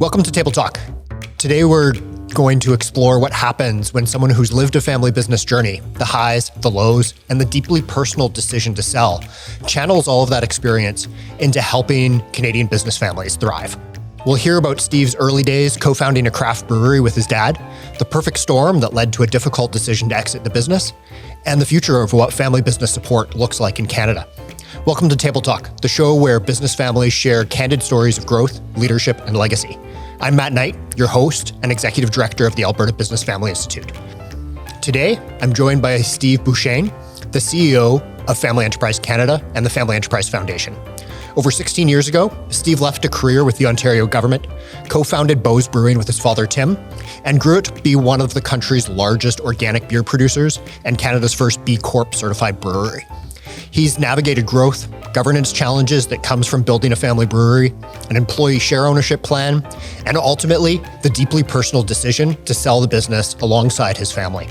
Welcome to Table Talk. Today we're going to explore what happens when someone who's lived a family business journey, the highs, the lows, and the deeply personal decision to sell, channels all of that experience into helping Canadian business families thrive. We'll hear about Steve's early days co-founding a craft brewery with his dad, the perfect storm that led to a difficult decision to exit the business, and the future of what family business support looks like in Canada. Welcome to Table Talk, the show where business families share candid stories of growth, leadership, and legacy. I'm Matt Knight, your host and Executive Director of the Alberta Business Family Institute. Today, I'm joined by Steve Beauchesne, the CEO of Family Enterprise Canada and the Family Enterprise Foundation. Over 16 years ago, Steve left a career with the Ontario government, co-founded Beau's Brewing with his father, Tim, and grew it to be one of the country's largest organic beer producers and Canada's first B Corp certified brewery. He's navigated growth, governance challenges that comes from building a family brewery, an employee share ownership plan, and ultimately, the deeply personal decision to sell the business alongside his family.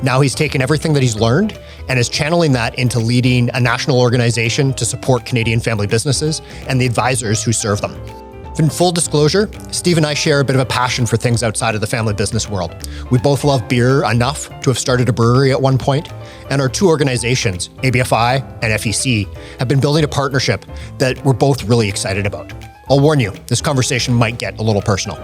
Now he's taken everything that he's learned and is channeling that into leading a national organization to support Canadian family businesses and the advisors who serve them. In full disclosure, Steve and I share a bit of a passion for things outside of the family business world. We both love beer enough to have started a brewery at one point, and our two organizations, ABFI and FEC, have been building a partnership that we're both really excited about. I'll warn you, this conversation might get a little personal.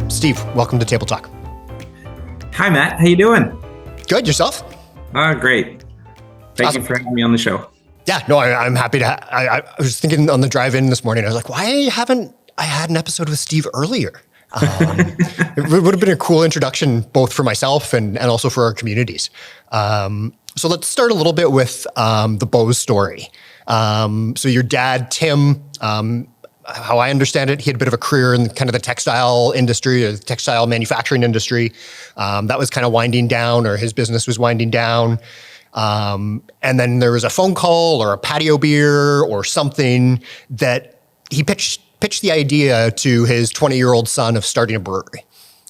Steve, welcome to Table Talk. Hi, Matt. How you doing? Good. Yourself? Great. Thank you for having me on the show. Yeah, no, I'm happy to. I was thinking on the drive in this morning, I was like, why haven't I had an episode with Steve earlier? It would have been a cool introduction, both for myself and also for our communities. So let's start a little bit with the Beau story. So your dad, Tim, how I understand it, he had a bit of a career in kind of the textile industry, or the textile manufacturing industry. That was kind of winding down, or his business was winding down. And then there was a phone call or a patio beer or something that he pitched the idea to his 20-year-old son of starting a brewery.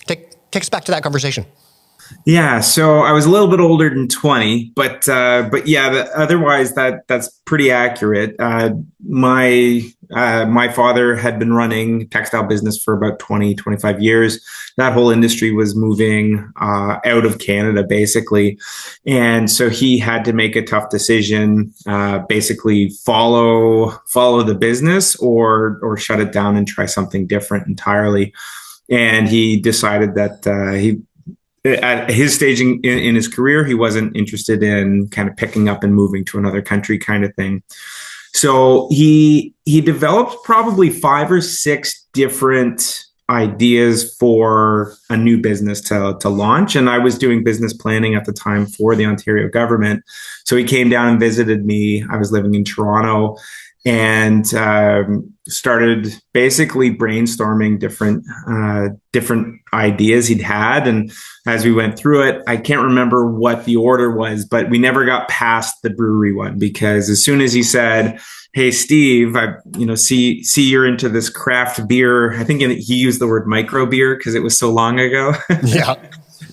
Take us back to that conversation. Yeah, so I was a little bit older than 20, but yeah, otherwise that's pretty accurate. My father had been running textile business for about 25 years. That whole industry was moving out of Canada, basically. And so he had to make a tough decision, basically follow the business or shut it down and try something different entirely. And he decided that at his stage in his career, he wasn't interested in kind of picking up and moving to another country kind of thing. So he developed probably 5 or 6 different ideas for a new business to launch. And I was doing business planning at the time for the Ontario government. So he came down and visited me. I was living in Toronto and started basically brainstorming different ideas he'd had. And as we went through it, I can't remember what the order was, but we never got past the brewery one, because as soon as he said, "Hey, Steve, I see you're into this craft beer," I think he used the word micro beer because it was so long ago. Yeah.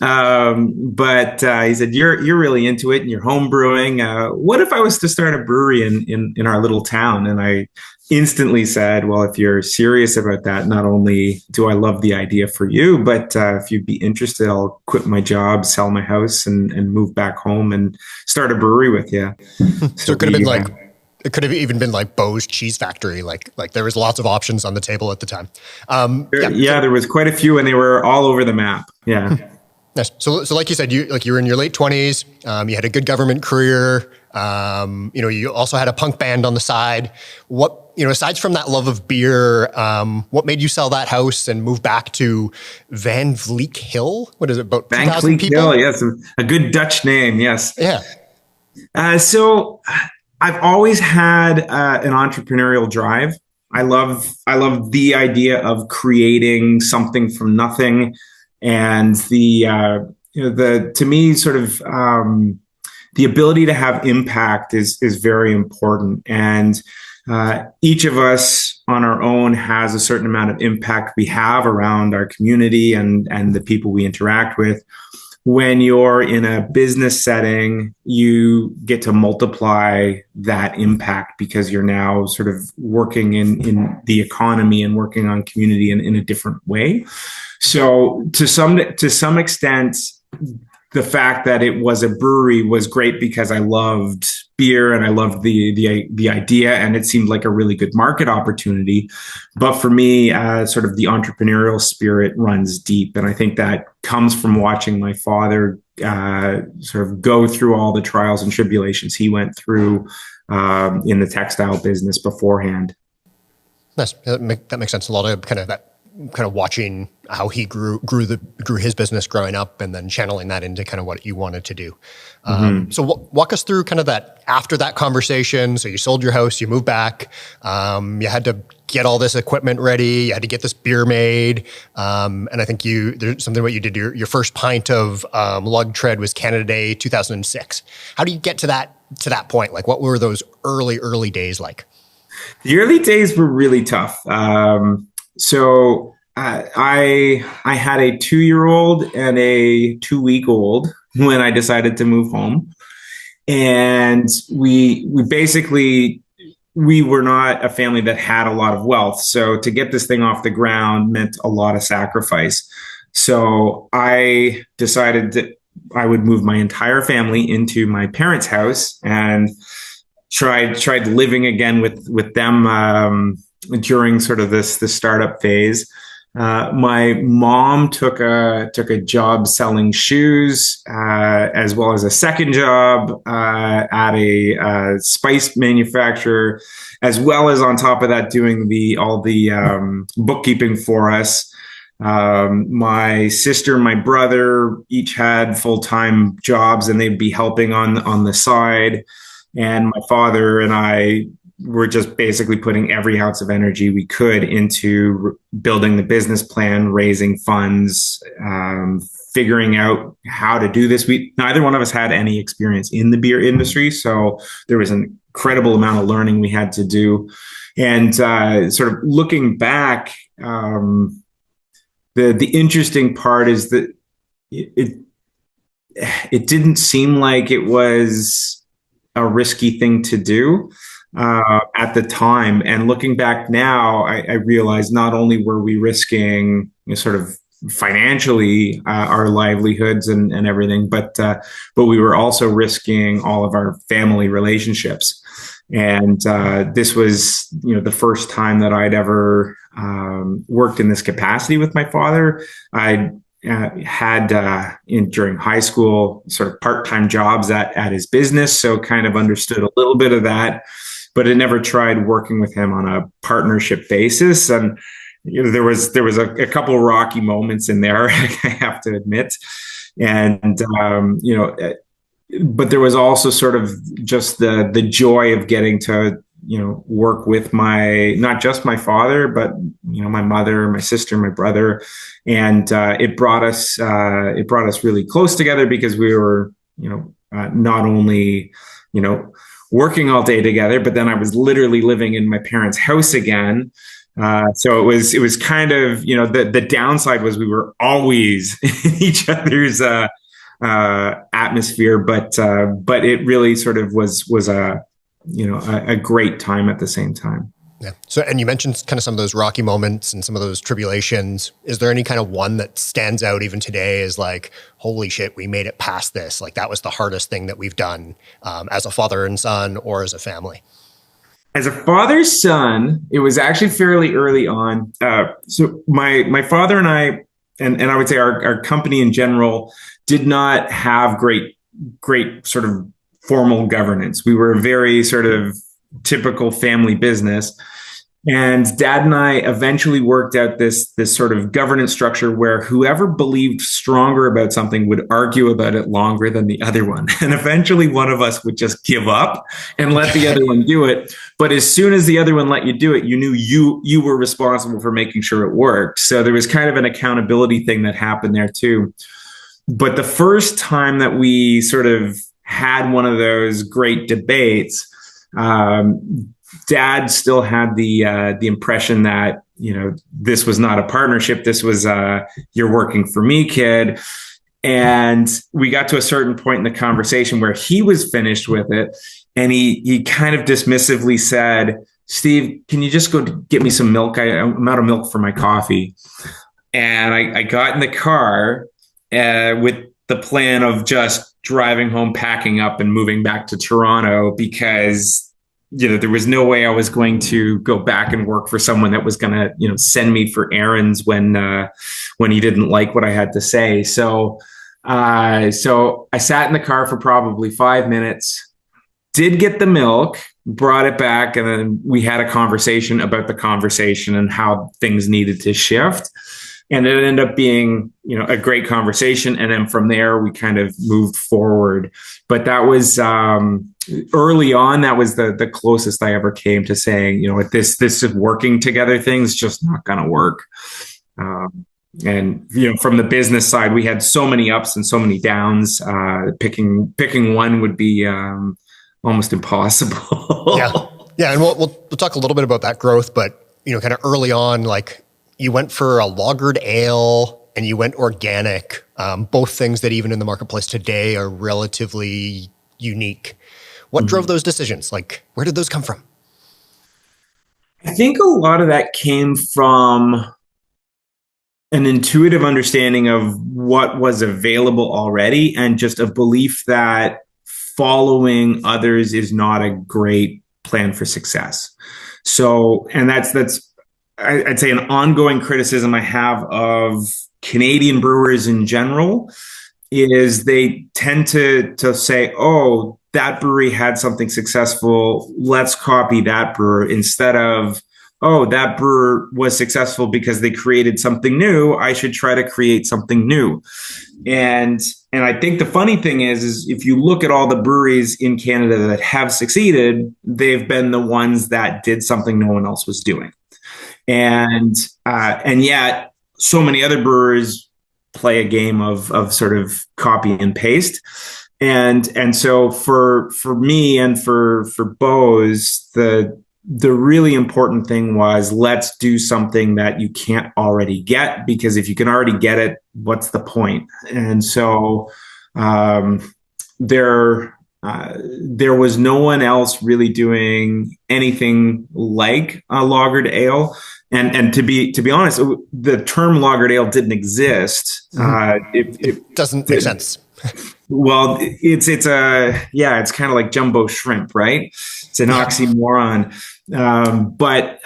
But he said, you're really into it and you're home brewing. What if I was to start a brewery in our little town? And I instantly said, well, if you're serious about that, not only do I love the idea for you, but if you'd be interested, I'll quit my job, sell my house and move back home and start a brewery with you. So it could have been it could have even been like Beau's Cheese Factory. Like there was lots of options on the table at the time. There was quite a few and they were all over the map. Yeah. Yes. So like you said, you were in your late 20s. You had a good government career. You also had a punk band on the side. What, aside from that love of beer, what made you sell that house and move back to Van Vliet Hill? What is it, about 2,000 people? Hill, yes, a good Dutch name. Yes. Yeah. So I've always had an entrepreneurial drive. I love the idea of creating something from nothing. And to me, sort of the ability to have impact is very important. And each of us on our own has a certain amount of impact we have around our community and the people we interact with. when you're in a business setting, you get to multiply that impact because you're now sort of working in the economy and working on community in a different way. So to some extent, the fact that it was a brewery was great because I loved beer and I loved the idea, and it seemed like a really good market opportunity. But for me, sort of the entrepreneurial spirit runs deep, and I think that comes from watching my father sort of go through all the trials and tribulations he went through in the textile business beforehand. Nice. That makes sense. A lot of kind of watching how he grew his business growing up, and then channeling that into kind of what you wanted to do. So walk us through kind of that after that conversation. So you sold your house, you moved back, you had to get all this equipment ready, you had to get this beer made, and I think there's something what you did. Your first pint of Lug Tread was Canada Day 2006. How do you get to that point? Like, what were those early days like? The early days were really tough. So I had a 2-year-old and a 2-week-old when I decided to move home, and we were not a family that had a lot of wealth. So to get this thing off the ground meant a lot of sacrifice. So I decided that I would move my entire family into my parents' house and tried living again with them during sort of this startup phase. My mom took a job selling shoes, as well as a second job at a spice manufacturer, as well as on top of that doing all the bookkeeping for us. My sister, my brother, each had full-time jobs, and they'd be helping on the side. And my father and I were just basically putting every ounce of energy we could into building the business plan, raising funds, figuring out how to do this. Neither one of us had any experience in the beer industry, so there was an incredible amount of learning we had to do. And sort of looking back, the interesting part is that it didn't seem like it was a risky thing to do at the time. And looking back now, I realize not only were we risking sort of financially our livelihoods and everything, but we were also risking all of our family relationships. And this was, the first time that I'd ever worked in this capacity with my father. I had during high school sort of part-time jobs at his business, so kind of understood a little bit of that, but I never tried working with him on a partnership basis. And there was a couple of rocky moments in there, I have to admit, and but there was also sort of just the joy of getting to work with not just my father, but my mother, my sister, my brother, and it brought us really close together because we were not only working all day together, but then I was literally living in my parents' house again. So it was kind of the downside was we were always in each other's atmosphere, but it really sort of was a great time at the same time. Yeah. So, and you mentioned kind of some of those rocky moments and some of those tribulations. Is there any kind of one that stands out even today as like, holy shit, we made it past this? Like that was the hardest thing that we've done as a father and son or as a family? As a father's son, it was actually fairly early on. So my father and I, and I would say our company in general, did not have great sort of formal governance. We were a very sort of typical family business. And Dad and I eventually worked out this sort of governance structure where whoever believed stronger about something would argue about it longer than the other one. And eventually one of us would just give up and let the other one do it. But as soon as the other one let you do it, you knew you were responsible for making sure it worked. So there was kind of an accountability thing that happened there too. But the first time that we sort of had one of those great debates, Dad still had the impression that this was not a partnership. This was you're working for me, kid. And we got to a certain point in the conversation where he was finished with it. And he kind of dismissively said, Steve, can you just go get me some milk? I'm out of milk for my coffee. And I got in the car with the plan of just driving home, packing up, and moving back to Toronto because there was no way I was going to go back and work for someone that was going to send me for errands when he didn't like what I had to say. So I sat in the car for probably 5 minutes, did get the milk, brought it back, and then we had a conversation about the conversation and how things needed to shift. And it ended up being, a great conversation. And then from there, we kind of moved forward. But that was early on. That was the closest I ever came to saying, this is working together thing's just not going to work. And from the business side, we had so many ups and so many downs. Picking one would be almost impossible. Yeah, and we'll talk a little bit about that growth, but kind of early on, like, you went for a lagered ale and you went organic, both things that even in the marketplace today are relatively unique. What drove those decisions? Like, where did those come from? I think a lot of that came from an intuitive understanding of what was available already and just a belief that following others is not a great plan for success. So, and that's I'd say an ongoing criticism I have of Canadian brewers in general is they tend to say, oh, that brewery had something successful, let's copy that brewer, instead of, oh, that brewer was successful because they created something new, I should try to create something new. And I think the funny thing is if you look at all the breweries in Canada that have succeeded, they've been the ones that did something no one else was doing. And yet so many other brewers play a game of sort of copy and paste. And so for me and for Beau's, the really important thing was, let's do something that you can't already get, because if you can already get it, what's the point? And so there was no one else really doing anything like a lagered ale. And to be honest, the term lagered ale didn't exist. It doesn't make sense. Well, it's kind of like jumbo shrimp, right? It's an oxymoron. But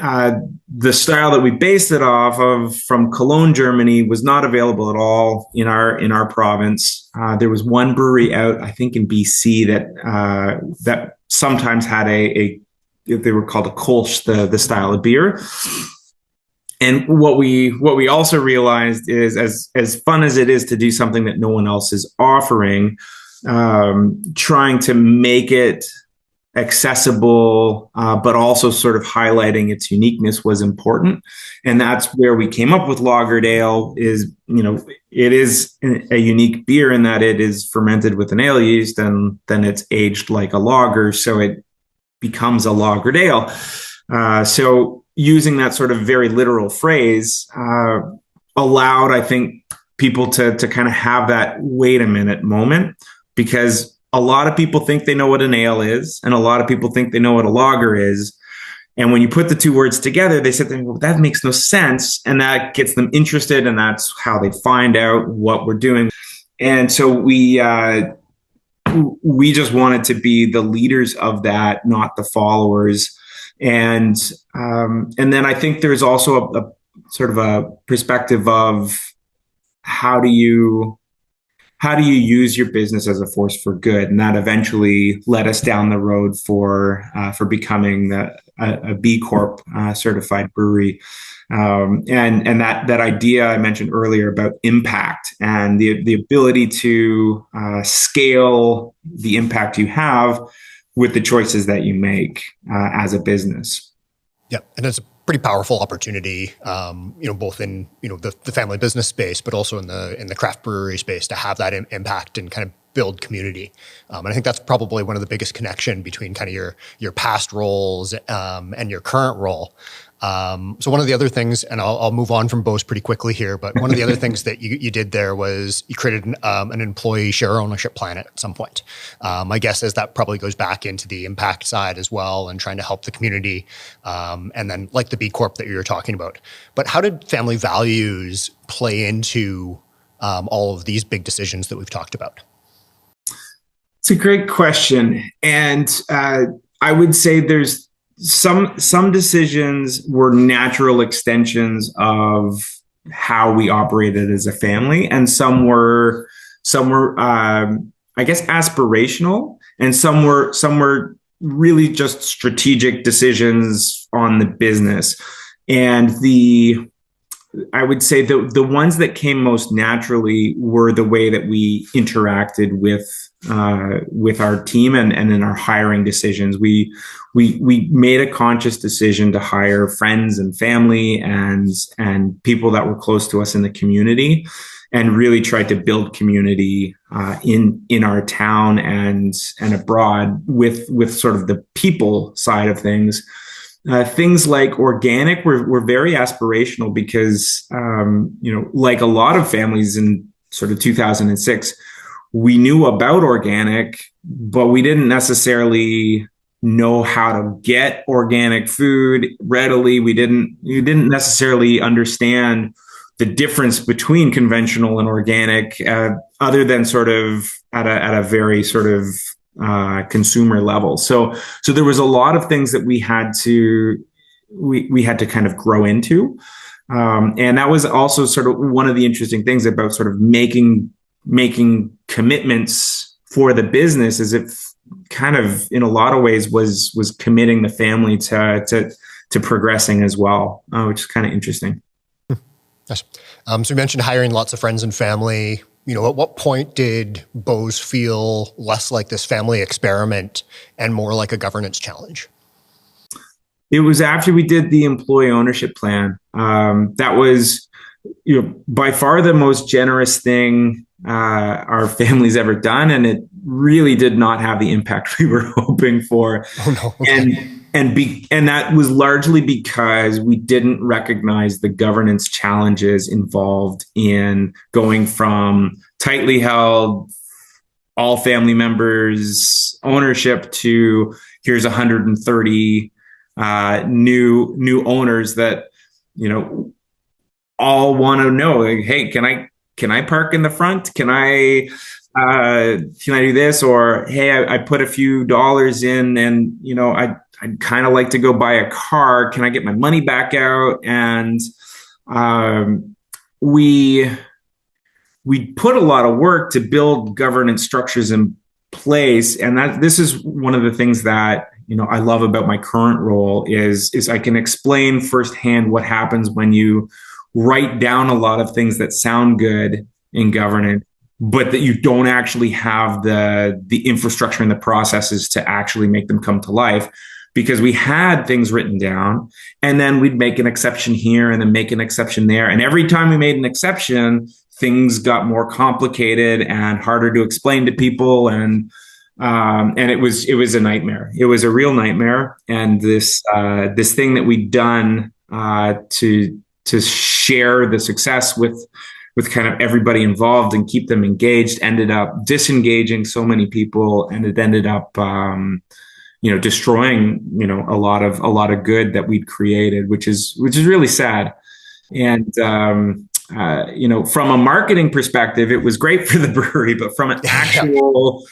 the style that we based it off of from Cologne, Germany, was not available at all in our province. There was one brewery out, I think, in BC that sometimes had they were called a Kolsch, the style of beer. And what we also realized is, as fun as it is to do something that no one else is offering, trying to make it accessible, but also sort of highlighting its uniqueness was important. And that's where we came up with lagered ale. It is a unique beer in that it is fermented with an ale yeast, and then it's aged like a lager, so it becomes a lagered ale. So using that sort of very literal phrase allowed, I think, people to kind of have that wait a minute moment, because a lot of people think they know what an ale is, and a lot of people think they know what a lager is. And when you put the two words together, they said, well, that makes no sense. And that gets them interested, and that's how they find out what we're doing. And so we just wanted to be the leaders of that, not the followers. And then I think there's also a sort of a perspective of how do you use your business as a force for good, and that eventually led us down the road for becoming a B Corp certified brewery. And that idea I mentioned earlier about impact and the ability to scale the impact you have with the choices that you make as a business. Yeah, and it's a pretty powerful opportunity, both in the family business space, but also in the craft brewery space, to have that impact and kind of build community. And I think that's probably one of the biggest connection between kind of your past roles and your current role. So one of the other things, and I'll move on from Beau's pretty quickly here, but one of the other things that you did there was you created an employee share ownership plan at some point. My guess is that probably goes back into the impact side as well and trying to help the community, and then like the B Corp that you were talking about. But how did family values play into all of these big decisions that we've talked about? It's a great question. And I would say there's some decisions were natural extensions of how we operated as a family, and some were I guess aspirational, and some were really just strategic decisions on the business. And I would say the ones that came most naturally were the way that we interacted with our team and in our hiring decisions. We made a conscious decision to hire friends and family and people that were close to us in the community, and really tried to build community in our town and abroad with sort of the people side of things. Things like organic were very aspirational because, like a lot of families in sort of 2006, we knew about organic, but we didn't necessarily know how to get organic food readily. You didn't necessarily understand the difference between conventional and organic, other than sort of at a very sort of consumer level. So there was a lot of things that we had to kind of grow into. And that was also sort of one of the interesting things about sort of making commitments for the business, is it kind of in a lot of ways was committing the family to progressing as well, which is kind of interesting. Yes. So you mentioned hiring lots of friends and family. At what point did Beau's feel less like this family experiment and more like a governance challenge? It was after we did the employee ownership plan. That was, by far the most generous thing our family's ever done, and it really did not have the impact we were hoping for. Oh, no. And that was largely because we didn't recognize the governance challenges involved in going from tightly held, all family members ownership to here's 130 new owners that all want to know, like, hey, can I park in the front? Can I do this? Or hey, I put a few dollars in, and I'd kind of like to go buy a car. Can I get my money back out? And we put a lot of work to build governance structures in place. And this is one of the things that I love about my current role is I can explain firsthand what happens when you write down a lot of things that sound good in governance, but that you don't actually have the infrastructure and the processes to actually make them come to life. Because we had things written down, and then we'd make an exception here and then make an exception there. And every time we made an exception, things got more complicated and harder to explain to people. And it was a nightmare. It was a real nightmare. And this thing that we'd done to share the success with kind of everybody involved and keep them engaged ended up disengaging so many people, and it ended up destroying a lot of good that we'd created, which is really sad. And from a marketing perspective, it was great for the brewery, but from an actual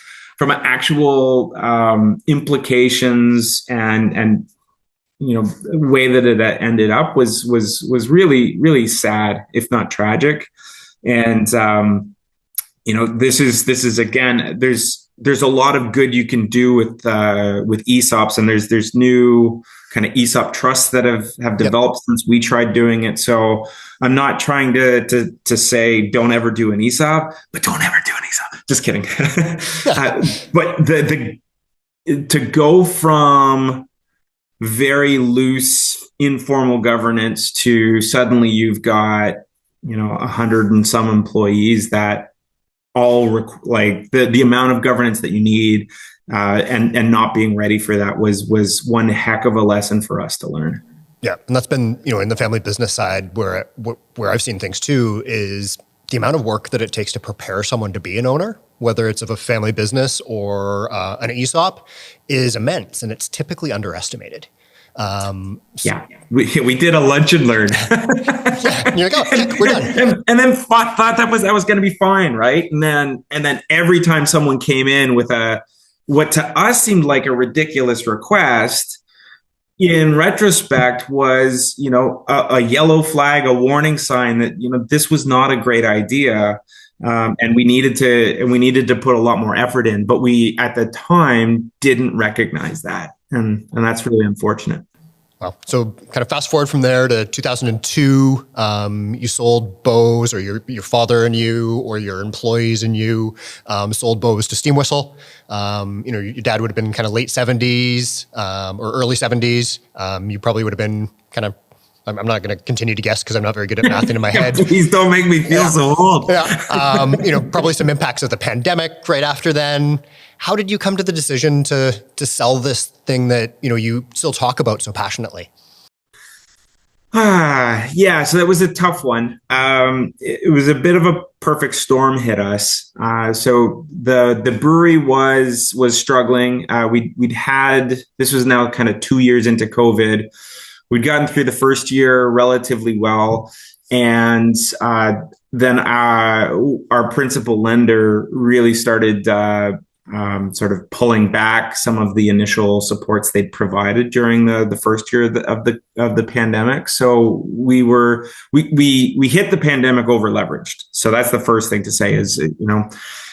implications and way that it ended up was really, really sad, if not tragic. And this is again, there's a lot of good you can do with ESOPs, and there's new kind of ESOP trusts that have developed since we tried doing it. So I'm not trying to say don't ever do an ESOP, but don't ever do an ESOP. Just kidding. But to go from very loose, informal governance to suddenly you've got 100 and some employees that all like the amount of governance that you need, and not being ready for that was one heck of a lesson for us to learn. Yeah, and that's been, in the family business side where I've seen things too, is the amount of work that it takes to prepare someone to be an owner, whether it's of a family business or an ESOP, is immense, and it's typically underestimated. Yeah, we did a lunch and learn. Yeah, you're like, oh, check, we're done. And then thought that was going to be fine, right? And then every time someone came in with what to us seemed like a ridiculous request, in retrospect was, a yellow flag, a warning sign that, this was not a great idea. And we needed to put a lot more effort in, but we at the time didn't recognize that. And that's really unfortunate. Wow. So kind of fast forward from there to 2002, you sold Beau's, or your father and you, or your employees and you, sold Beau's to Steam Whistle. Your dad would have been kind of late 70s or early 70s. You probably would have been kind of, I'm not going to continue to guess because I'm not very good at math in my head. Please don't make me feel so old. Yeah. Probably some impacts of the pandemic right after then. How did you come to the decision to sell this thing that, you still talk about so passionately? Yeah, so that was a tough one. It was a bit of a perfect storm hit us. So the brewery was struggling. This was now kind of 2 years into COVID. We'd gotten through the first year relatively well. And then our principal lender really started sort of pulling back some of the initial supports they'd provided during the first year of the pandemic. So we hit the pandemic over leveraged. So that's the first thing to say is,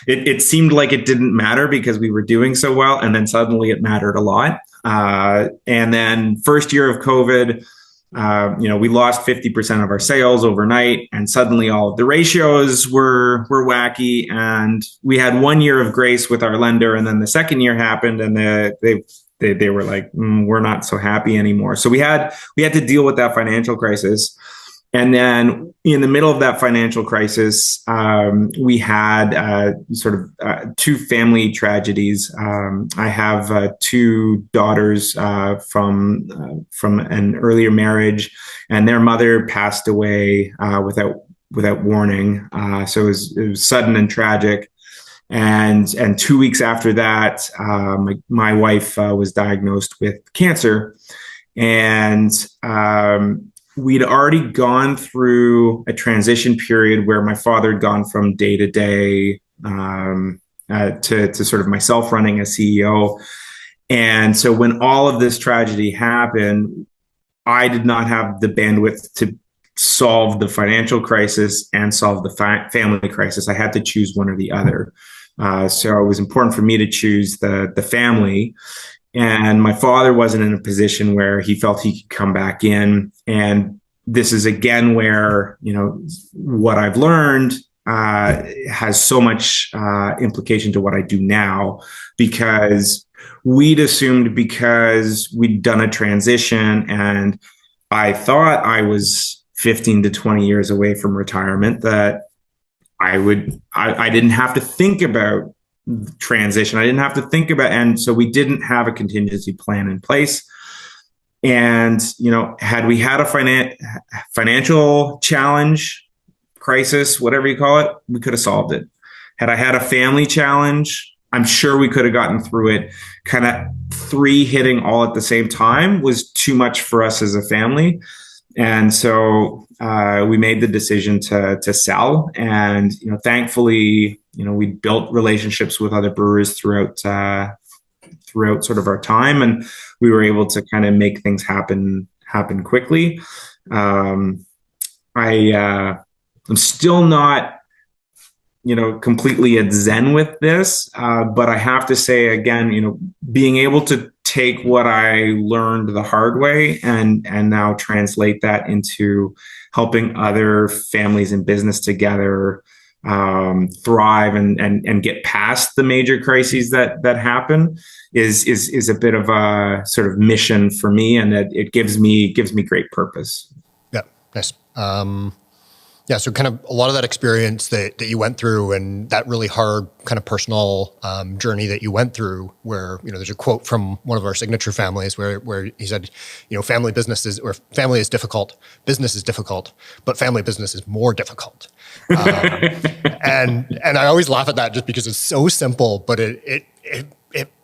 it seemed like it didn't matter because we were doing so well, and then suddenly it mattered a lot. And then first year of COVID, we lost 50% of our sales overnight, and suddenly all of the ratios were wacky. And we had 1 year of grace with our lender, and then the second year happened, and they were like, we're not so happy anymore. So we had to deal with that financial crisis. And then in the middle of that financial crisis, we had two family tragedies. I have two daughters from an earlier marriage, and their mother passed away without warning. So it was sudden and tragic. And 2 weeks after that, my wife was diagnosed with cancer, and we'd already gone through a transition period where my father had gone from day to day to sort of myself running as CEO. And so when all of this tragedy happened, I did not have the bandwidth to solve the financial crisis and solve the family crisis. I had to choose one or the other. So it was important for me to choose the family. And my father wasn't in a position where he felt he could come back in. And this is again where, what I've learned has so much implication to what I do now, because we'd assumed, because we'd done a transition and I thought I was 15 to 20 years away from retirement, that I didn't have to think about transition. I didn't have to think about, and so we didn't have a contingency plan in place. And, had we had a financial challenge, crisis, whatever you call it, we could have solved it. Had I had a family challenge, I'm sure we could have gotten through it. Kind of three hitting all at the same time was too much for us as a family. And so we made the decision to sell. And, thankfully, we built relationships with other brewers throughout sort of our time, and we were able to kind of make things happen quickly. I'm still not, completely at zen with this, but I have to say again, being able to take what I learned the hard way and now translate that into helping other families and business together thrive and get past the major crises that happen is a bit of a sort of mission for me, and it gives me great purpose. Yeah, nice. Yeah, so kind of a lot of that experience that you went through and that really hard kind of personal journey that you went through where, there's a quote from one of our signature families where he said, family is difficult, business is difficult, but family business is more difficult. And I always laugh at that just because it's so simple, but it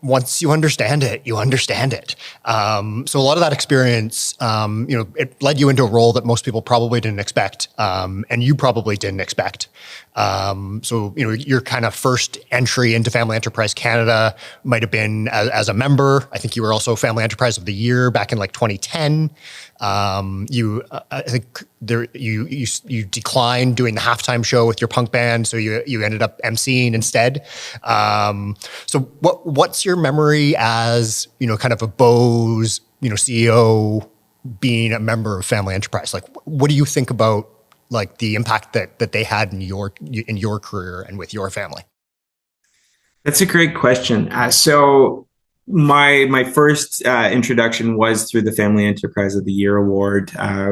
once you understand it, you understand it. So a lot of that experience, it led you into a role that most people probably didn't expect, and you probably didn't expect. So your kind of first entry into Family Enterprise Canada might have been as a member. I think you were also Family Enterprise of the Year back in like 2010. I think you declined doing the halftime show with your punk band, so you ended up emceeing instead. So what's your memory as kind of a Beau's CEO being a member of Family Enterprise? Like, what do you think about like the impact that they had in your career and with your family? That's a great question. So my first introduction was through the Family Enterprise of the Year award.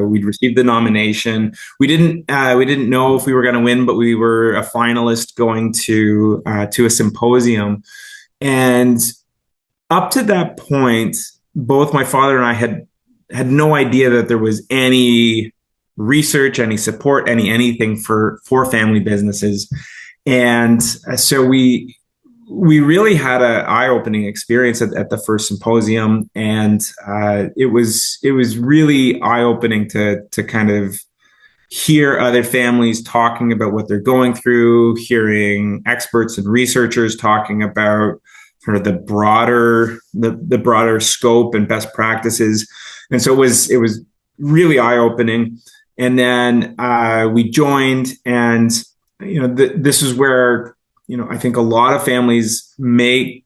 We'd received the nomination. We didn't know if we were going to win, but we were a finalist going to a symposium. And up to that point, both my father and I had no idea that there was any research, any support, anything for family businesses. And so we really had an eye-opening experience at the first symposium, and it was really eye-opening to kind of hear other families talking about what they're going through, hearing experts and researchers talking about sort of the broader scope and best practices, and so it was really eye-opening. And then we joined, and this is where I think a lot of families make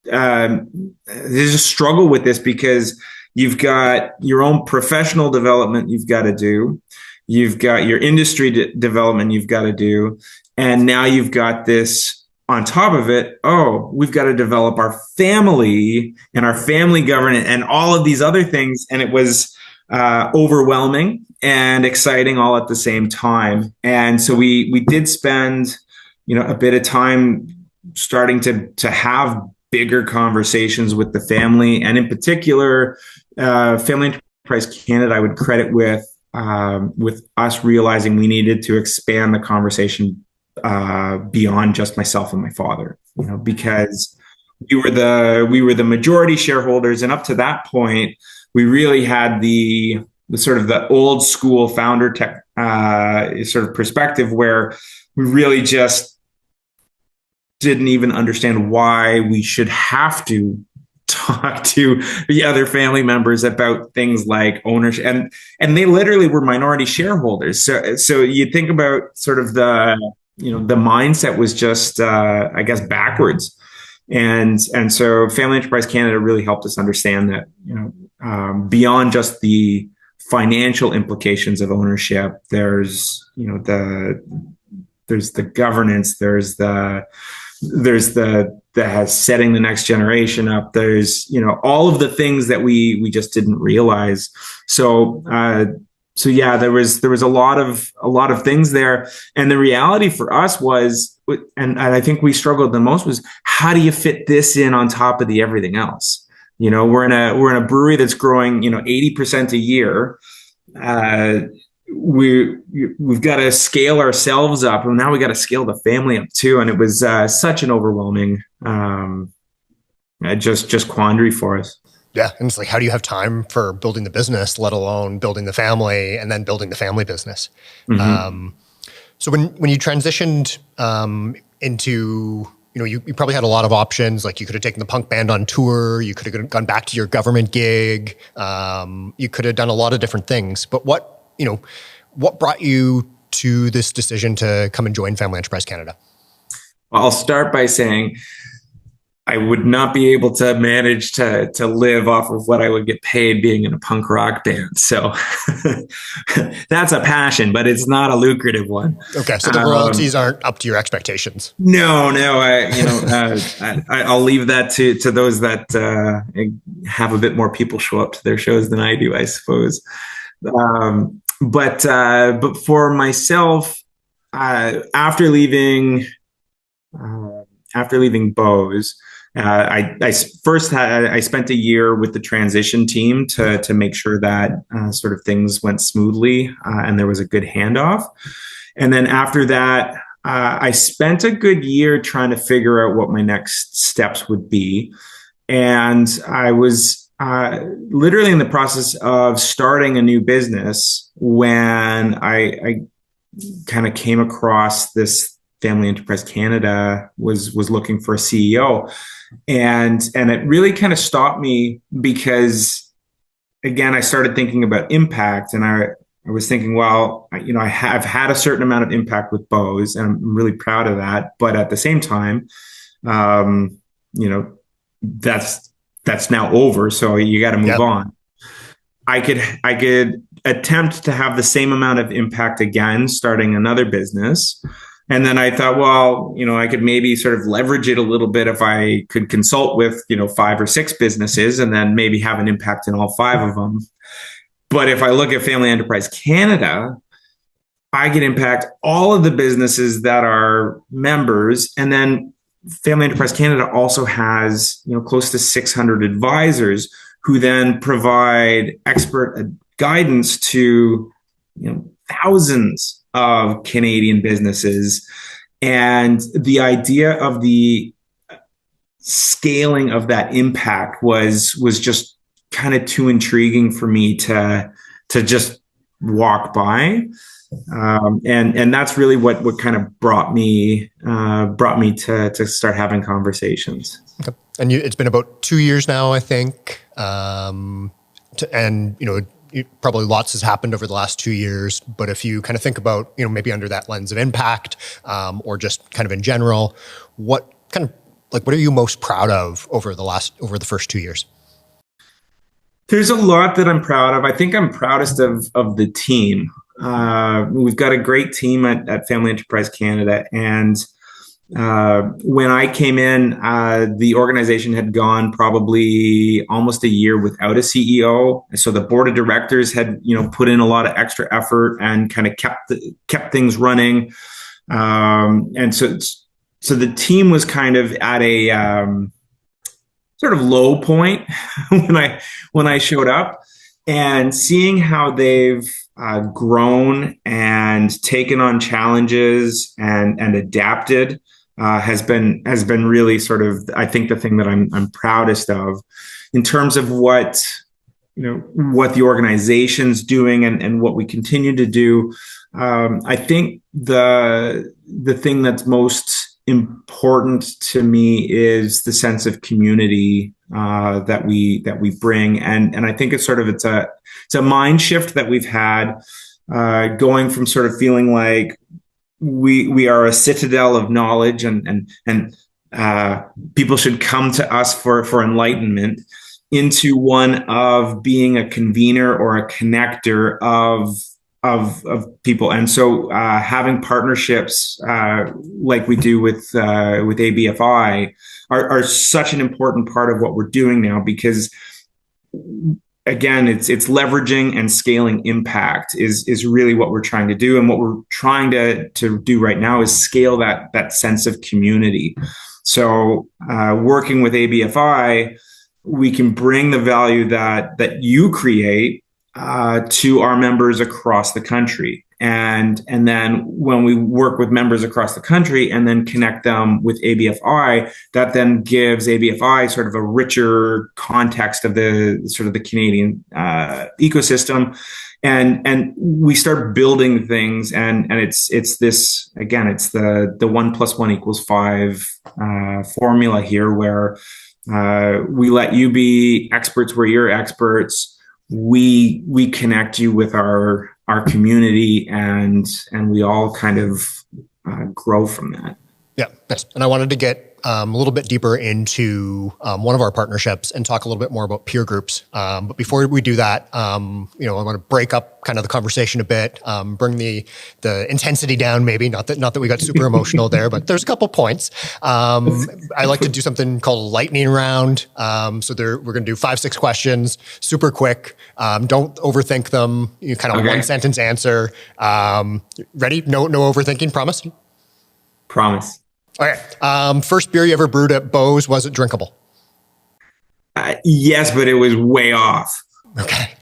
there's a struggle with this, because you've got your own professional development you've got to do, you've got your industry development you've got to do, and now you've got this on top of it. Oh, we've got to develop our family and our family governance and all of these other things, and it was overwhelming and exciting all at the same time. And so we did spend a bit of time starting to have bigger conversations with the family, and in particular, Family Enterprise Canada, I would credit with us realizing we needed to expand the conversation beyond just myself and my father, because we were the majority shareholders, and up to that point, we really had the sort of the old school founder tech sort of perspective, where we really just didn't even understand why we should have to talk to the other family members about things like ownership, and they literally were minority shareholders. So you think about sort of the mindset was just I guess backwards, and so Family Enterprise Canada really helped us understand that beyond just the financial implications of ownership, there's the governance, there's the setting the next generation up. There's all of the things that we just didn't realize. So yeah, there was a lot of things there, and the reality for us was, and I think we struggled the most, was how do you fit this in on top of the everything else? We're in a brewery that's growing 80% a year. We've got to scale ourselves up, and now we got to scale the family up too. And it was such an overwhelming just quandary for us. Yeah, and it's like, how do you have time for building the business, let alone building the family, and then building the family business? Mm-hmm. So when you transitioned into you probably had a lot of options. Like, you could have taken the punk band on tour, you could have gone back to your government gig, you could have done a lot of different things. But what brought you to this decision to come and join Family Enterprise Canada? I'll start by saying I would not be able to manage to live off of what I would get paid being in a punk rock band. So that's a passion, but it's not a lucrative one. Okay, so the royalties aren't up to your expectations. No. I'll leave that to those that have a bit more people show up to their shows than I do, I suppose. But for myself, after leaving Beau's, I spent a year with the transition team to make sure that sort of things went smoothly and there was a good handoff. And then after that, I spent a good year trying to figure out what my next steps would be. And I was literally in the process of starting a new business when I kind of came across this Family Enterprise Canada was looking for a CEO. And it really kind of stopped me because, again, I started thinking about impact, and I was thinking, well, I have had a certain amount of impact with Beau's, and I'm really proud of that. But at the same time, you know, that's now over. So you got to move on. I could attempt to have the same amount of impact again, starting another business. And then I thought, well, I could maybe sort of leverage it a little bit if I could consult with, 5 or 6 businesses and then maybe have an impact in all 5 of them. But if I look at Family Enterprise Canada, I can impact all of the businesses that are members. And then Family Enterprise Canada also has, close to 600 advisors who then provide expert guidance to, thousands of Canadian businesses. And the idea of the scaling of that impact was just kind of too intriguing for me to just walk by. And that's really what kind of brought me to start having conversations. Okay. And it's been about 2 years now, I think. Probably lots has happened over the last 2 years, but if you kind of think about, maybe under that lens of impact, or just kind of in general, what are you most proud of over the first 2 years? There's a lot that I'm proud of. I think I'm proudest of the team. We've got a great team at Family Enterprise Canada, and when I came in, the organization had gone probably almost a year without a CEO. So the board of directors had, put in a lot of extra effort and kind of kept things running. And so the team was kind of at a sort of low point when I showed up, and seeing how they've grown and taken on challenges and adapted has been really sort of, I think, the thing that I'm proudest of in terms of what the organization's doing and what we continue to do. I think the thing that's most important to me is the sense of community that we bring, and I think it's a mind shift that we've had, going from sort of feeling like we are a citadel of knowledge and people should come to us for enlightenment, into one of being a convener or a connector of people. And so having partnerships like we do with ABFI are such an important part of what we're doing now, because again, it's leveraging and scaling impact is really what we're trying to do. And what we're trying to do right now is scale that sense of community. So working with ABFI, we can bring the value that you create to our members across the country. And then when we work with members across the country and then connect them with ABFI, that then gives ABFI sort of a richer context of the sort of the Canadian ecosystem. And we start building things, and it's this, again, it's the 1 + 1 = 5 formula here, where we let you be experts where you're experts. We connect you with our community, and we all kind of grow from that. Yeah, yes. And I wanted to get a little bit deeper into one of our partnerships and talk a little bit more about peer groups. But before we do that, I want to break up kind of the conversation a bit, bring the intensity down. Maybe not that we got super emotional there, but there's a couple points. I like to do something called a lightning round. So we're going to do 5-6 questions, super quick. Don't overthink them. You kind of one sentence answer. Ready? No overthinking. Promise. Promise. Okay. First beer you ever brewed at Beau's, was it drinkable? Yes, but it was way off. Okay.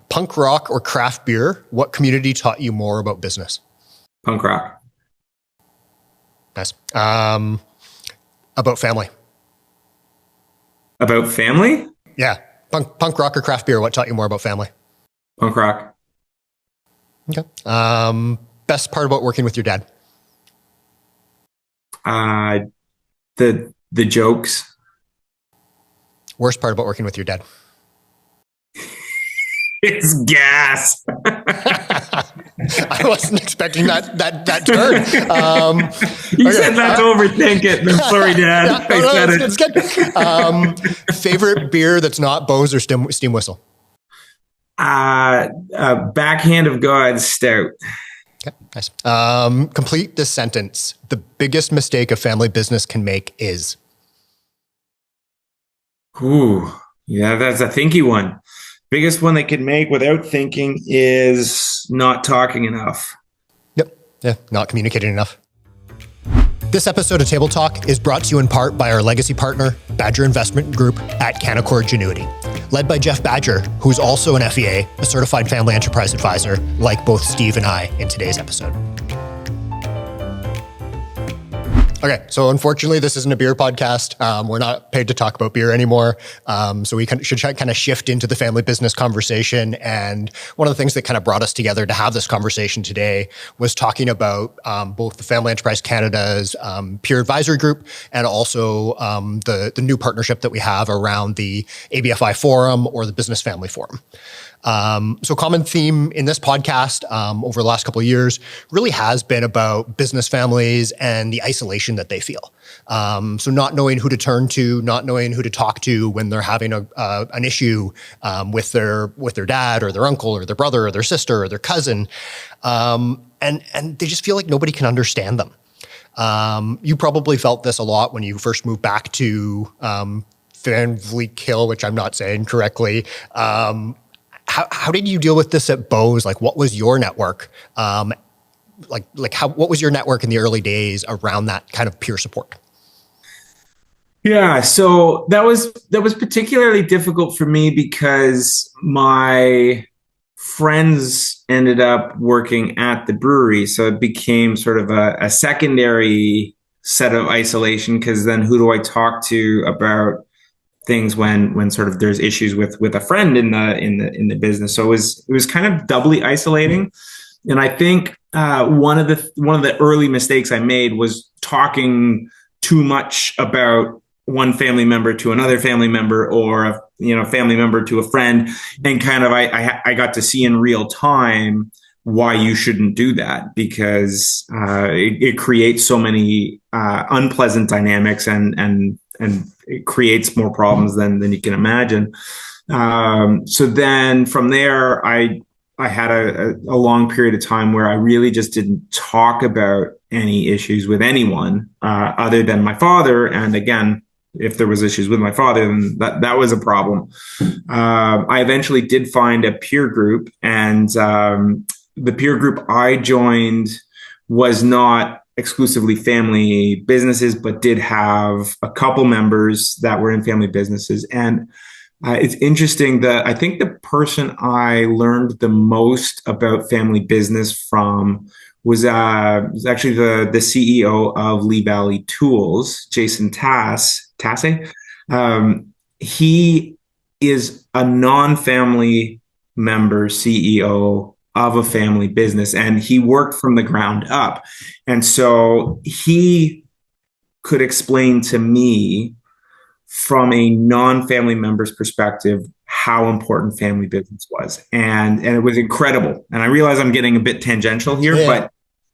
Punk rock or craft beer, what community taught you more about business? Punk rock. Nice. About family. About family? Yeah. Punk rock or craft beer, what taught you more about family? Punk rock. Okay. Best part about working with your dad? The jokes. Worst part about working with your dad? It's gas. I wasn't expecting that turn. You said not to overthink it. I'm sorry, Dad. It's good. Favorite beer that's not Beau's or Steam Whistle? Backhand of God stout. Okay, nice. Complete this sentence. The biggest mistake a family business can make is? Ooh, yeah, that's a thinky one. Biggest one they can make without thinking is not talking enough. Yep. Yeah, not communicating enough. This episode of Table Talk is brought to you in part by our legacy partner, Badger Investment Group at Canaccord Genuity. Led by Jeff Badger, who's also an FEA, a certified family enterprise advisor, like both Steve and I in today's episode. Okay, so unfortunately, this isn't a beer podcast. We're not paid to talk about beer anymore. So we should kind of shift into the family business conversation. And one of the things that kind of brought us together to have this conversation today was talking about both the Family Enterprise Canada's peer advisory group and also the new partnership that we have around the ABFI Forum or the Business Family Forum. So common theme in this podcast over the last couple of years really has been about business families and the isolation that they feel. So not knowing who to turn to, not knowing who to talk to when they're having an issue with their dad or their uncle or their brother or their sister or their cousin, and they just feel like nobody can understand them. You probably felt this a lot when you first moved back to Van Vliet Hill, which I'm not saying correctly. How did you deal with this at Beau's? Like, what was your network? What was your network in the early days around that kind of peer support? Yeah, so that was particularly difficult for me because my friends ended up working at the brewery, so it became sort of a secondary set of isolation. Because then, who do I talk to about things when sort of there's issues with a friend in the business? So it was kind of doubly isolating. And I think one of the early mistakes I made was talking too much about one family member to another family member, or a family member to a friend, and kind of I got to see in real time why you shouldn't do that, because it creates so many unpleasant dynamics and it creates more problems than you can imagine. So then from there, I had a long period of time where I really just didn't talk about any issues with anyone other than my father. And again, if there was issues with my father, then that was a problem. I eventually did find a peer group, and the peer group I joined was not exclusively family businesses, but did have a couple members that were in family businesses. And it's interesting that I think the person I learned the most about family business from was actually the CEO of Lee Valley Tools, Jason Tasse. He is a non-family member CEO of a family business, and he worked from the ground up. And so he could explain to me from a non-family member's perspective how important family business was. And it was incredible. And I realize I'm getting a bit tangential here,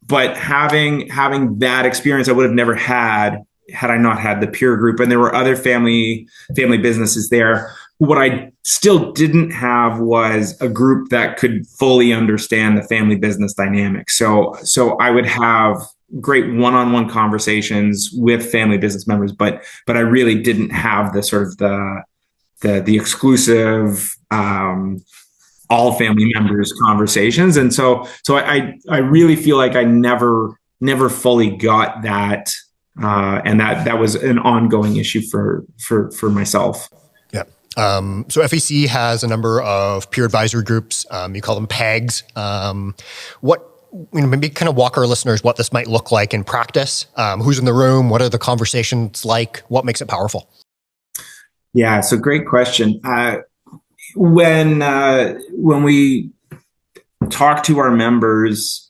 but having that experience I would have never had had I not had the peer group, and there were other family businesses there. What I still didn't have was a group that could fully understand the family business dynamic. So I would have great one-on-one conversations with family business members, but I really didn't have the sort of the exclusive all family members conversations. And so I really feel like I never fully got that. And that was an ongoing issue for myself. Yeah. So FEC has a number of peer advisory groups. You call them PAGs. Maybe kind of walk our listeners what this might look like in practice. Who's in the room? What are the conversations like? What makes it powerful? Yeah, so great question. When we talk to our members,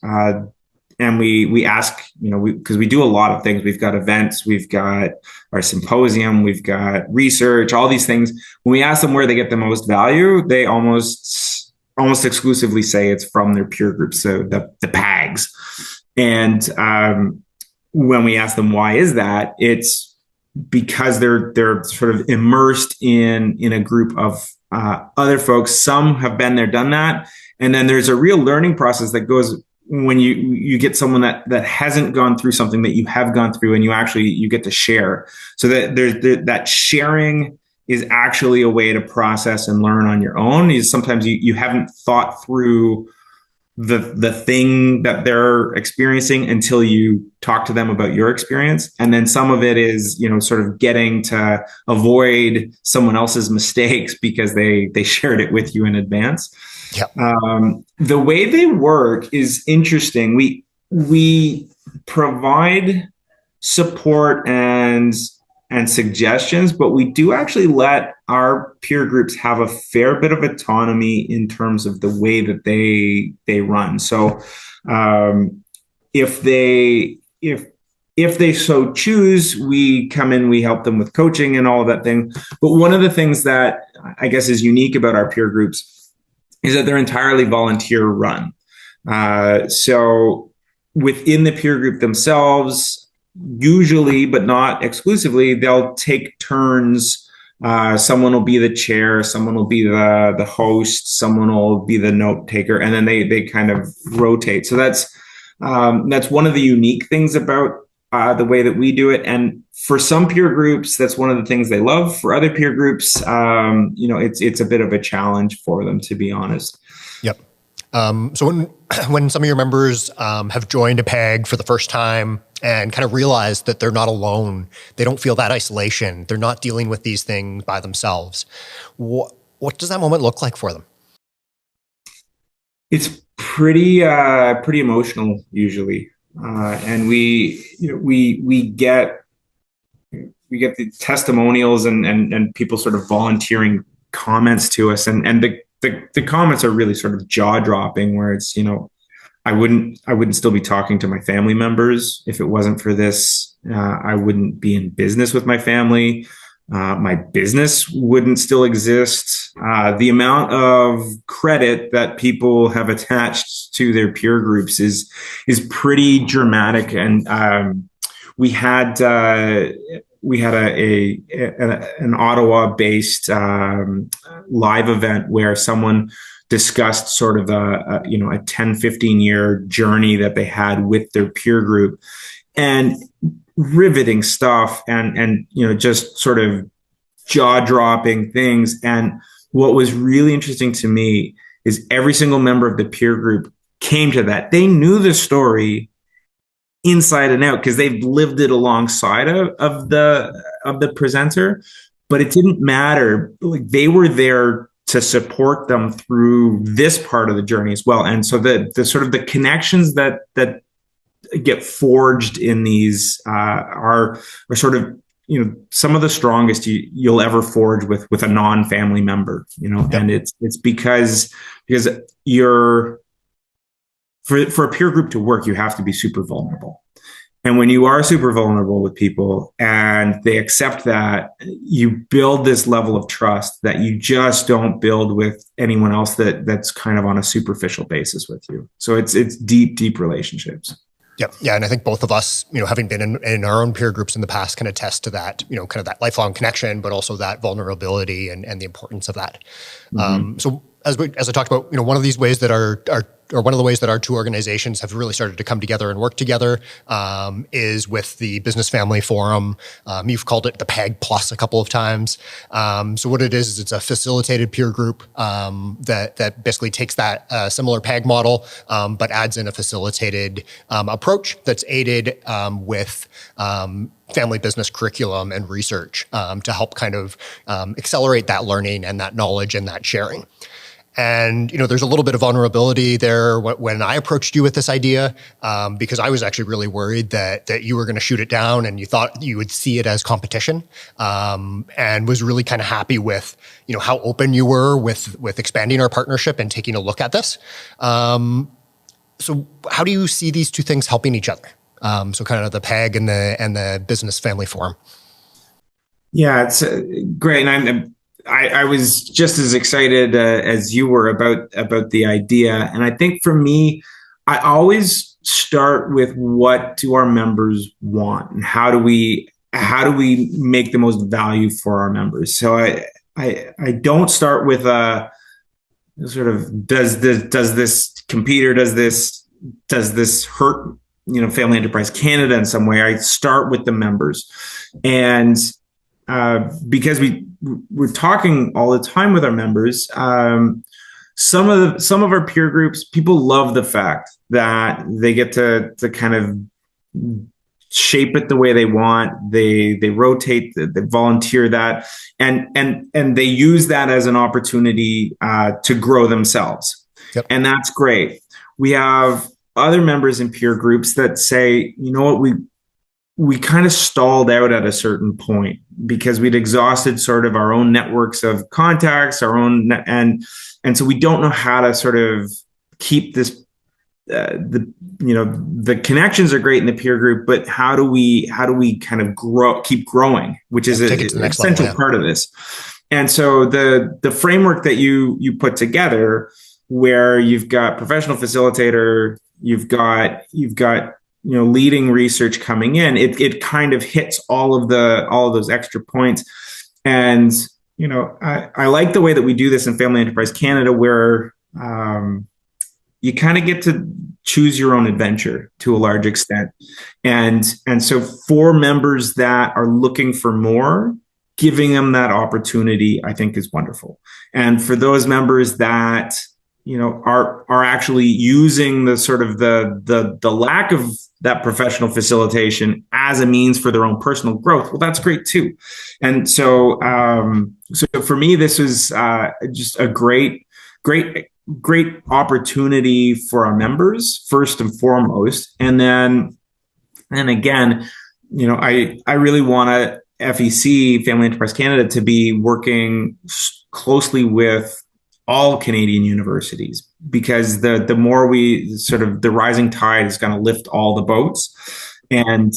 and we ask, because we do a lot of things. We've got events, we've got our symposium, we've got research, all these things. When we ask them where they get the most value, they almost exclusively say it's from their peer groups, so the PAGs. And when we ask them why is that, it's because they're sort of immersed in a group of other folks. Some have been there, done that, and then there's a real learning process that goes when you get someone that hasn't gone through something that you have gone through, and you get to share. So that sharing is actually a way to process and learn on your own. Is sometimes you haven't thought through the thing that they're experiencing until you talk to them about your experience. And then some of it is, sort of getting to avoid someone else's mistakes because they shared it with you in advance. Yep. The way they work is interesting. We provide support and suggestions, but we do actually let our peer groups have a fair bit of autonomy in terms of the way that they run. So if they so choose, we come in, we help them with coaching and all of that thing. But one of the things that I guess is unique about our peer groups is that they're entirely volunteer run. So within the peer group themselves, usually, but not exclusively, they'll take turns. Someone will be the chair, someone will be the host, someone will be the note taker, and then they kind of rotate. So that's one of the unique things about the way that we do it. And for some peer groups, that's one of the things they love. For other peer groups, it's a bit of a challenge for them, to be honest. Yep. So when some of your members have joined a PAG for the first time and kind of realize that they're not alone, they don't feel that isolation, they're not dealing with these things by themselves, what does that moment look like for them? It's pretty emotional usually, and we get the testimonials and people sort of volunteering comments to us, and the comments are really sort of jaw dropping, where it's, I wouldn't still be talking to my family members if it wasn't for this. I wouldn't be in business with my family. My business wouldn't still exist. The amount of credit that people have attached to their peer groups is pretty dramatic. And we had an Ottawa-based live event where someone discussed sort of a 10, 15-year journey that they had with their peer group, and riveting stuff and just sort of jaw-dropping things. And what was really interesting to me is every single member of the peer group came to that. They knew the story inside and out because they've lived it alongside of the presenter, but it didn't matter. Like, they were there to support them through this part of the journey as well. And so the sort of the connections that get forged in these are sort of, some of the strongest you'll ever forge with a non-family member, yep. And it's because you're, for a peer group to work, you have to be super vulnerable. And when you are super vulnerable with people and they accept that, you build this level of trust that you just don't build with anyone else that's kind of on a superficial basis with you. So it's deep, deep relationships. Yep. Yeah. And I think both of us, having been in our own peer groups in the past can attest to that, kind of that lifelong connection, but also that vulnerability and the importance of that. So as I talked about, one of these ways that one of the ways that our two organizations have really started to come together and work together is with the Business Family Forum. You've called it the PAG Plus a couple of times. So what it is it's a facilitated peer group that basically takes that similar PAG model, but adds in a facilitated approach that's aided with family business curriculum and research to help kind of accelerate that learning and that knowledge and that sharing. And, there's a little bit of vulnerability there when I approached you with this idea, because I was actually really worried that you were going to shoot it down and you thought you would see it as competition, and was really kind of happy with, how open you were with expanding our partnership and taking a look at this. So how do you see these two things helping each other? So kind of the PAG and the Business Family Forum. Yeah, it's great. And I was just as excited as you were about the idea. And I think for me, I always start with what do our members want and how do we make the most value for our members. So I don't start with a sort of does this compete or does this hurt Family Enterprise Canada in some way. I start with the members, and because we're talking all the time with our members. Some of our peer groups, people love the fact that they get to kind of shape it the way they want. They rotate, they volunteer that, and they use that as an opportunity to grow themselves. Yep. And that's great. We have other members in peer groups that say, you know what, we kind of stalled out at a certain point because we'd exhausted sort of our own networks of contacts, and so we don't know how to sort of keep this. The connections are great in the peer group, but how do we kind of keep growing, which is an essential part of this. And so the framework that you put together, where you've got professional facilitator, you've got leading research coming in, it kind of hits all of those extra points. And I like the way that we do this in Family Enterprise Canada, where you kind of get to choose your own adventure to a large extent. And so for members that are looking for more, giving them that opportunity, I think, is wonderful. And for those members that are actually using the sort of the lack of that professional facilitation as a means for their own personal growth, well, that's great too. And so for me, this was just a great opportunity for our members first and foremost. And again, I really want FEC, Family Enterprise Canada, to be working closely with all Canadian universities, because the more we sort of, the rising tide is going to lift all the boats. And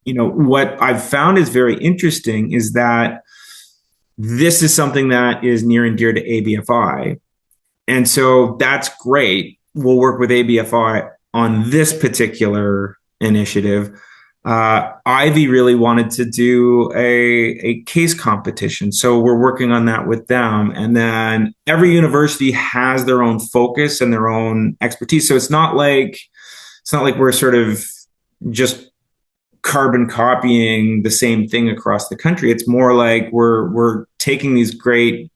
what I've found is very interesting is that this is something that is near and dear to ABFI. And so that's great. We'll work with ABFI on this particular initiative. Ivy really wanted to do a case competition, so we're working on that with them. And then every university has their own focus and their own expertise. So it's not like we're sort of just carbon copying the same thing across the country. It's more like we're taking these great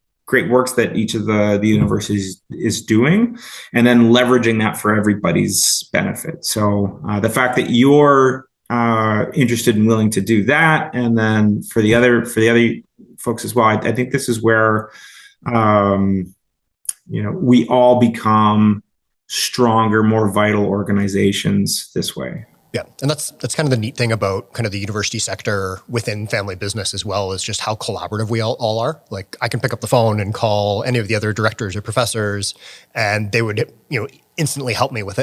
works that each of the universities is doing, and then leveraging that for everybody's benefit. So the fact that you're interested and willing to do that, and then for the other folks as well, I think this is where we all become stronger, more vital organizations this way. Yeah, and that's kind of the neat thing about kind of the university sector within family business as well, is just how collaborative we all are. Like, I can pick up the phone and call any of the other directors or professors, and they would instantly help me with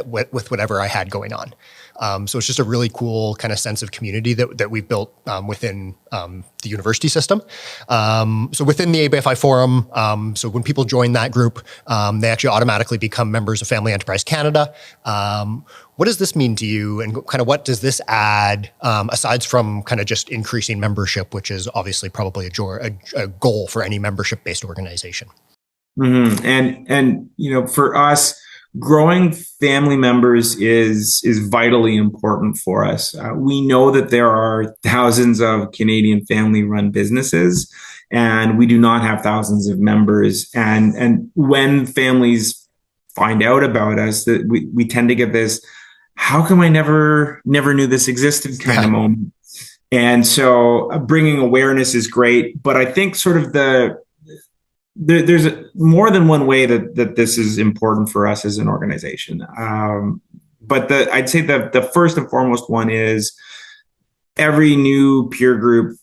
whatever I had going on. So it's just a really cool kind of sense of community that we've built within the university system. So within the ABFI forum, so when people join that group, they actually automatically become members of Family Enterprise Canada. What does this mean to you, and kind of what does this add, aside from kind of just increasing membership, which is obviously probably a goal for any membership-based organization? Mm-hmm. And for us, growing family members is vitally important for us. We know that there are thousands of Canadian family-run businesses, and we do not have thousands of members. And when families find out about us, that we tend to get this, how come I never knew this existed kind of moment. And so bringing awareness is great, but I think sort of there's more than one way that this is important for us as an organization. But I'd say the first and foremost one is every new peer group